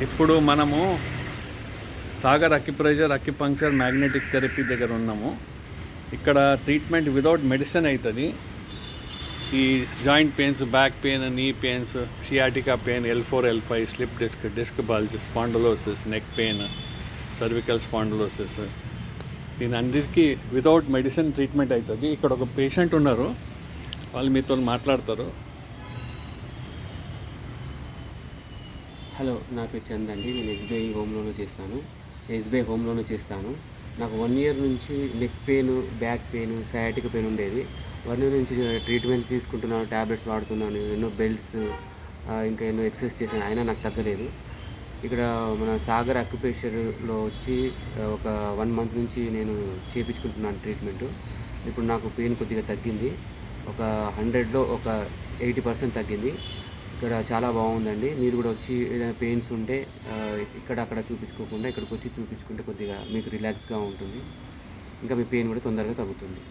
ఇప్పుడు మనము Sagar acupressure acupuncture magnetic therapy దగ్గర ఉన్నాము. ఇక్కడ ట్రీట్మెంట్ వితౌట్ మెడిసిన్ అవుతుంది. ఈ joint pains, back pain, knee pains, sciatica pain, L4 L5, slip disc bulge, spondylosis, neck pain, cervical spondylosis, దీని అందరికీ వితౌట్ మెడిసిన్ ట్రీట్మెంట్ అవుతుంది. ఇక్కడ ఒక పేషెంట్ ఉన్నారు, వాళ్ళు మీతో మాట్లాడతారు. హలో, నా పేరు చంద్ అండి. నేను ఎస్బీఐ హోమ్ లోన్లో చేస్తాను. నాకు 1 year నుంచి neck pain, back pain, sciatic pain ఉండేది. 1 year నుంచి ట్రీట్మెంట్ తీసుకుంటున్నాను, ట్యాబ్లెట్స్ వాడుతున్నాను, ఎన్నో బెల్ట్స్ ఇంకా ఎన్నో ఎక్సర్సైజ్ చేశాను, అయినా నాకు తగ్గలేదు. ఇక్కడ మన సాగర్ అక్యుప్రెషర్లో వచ్చి ఒక 1 month నుంచి నేను చేయించుకుంటున్నాను ట్రీట్మెంట్. ఇప్పుడు నాకు పెయిన్ కొద్దిగా తగ్గింది, ఒక 100లో ఒక 80% తగ్గింది. ఇక్కడ చాలా బాగుందండి. మీరు కూడా వచ్చి ఏదైనా పెయిన్స్ ఉంటే అక్కడ చూపించుకోకుండా ఇక్కడికి వచ్చి చూపించుకుంటే కొద్దిగా మీకు రిలాక్స్గా ఉంటుంది. ఇంకా మీ పెయిన్ కూడా తొందరగా తగ్గుతుంది.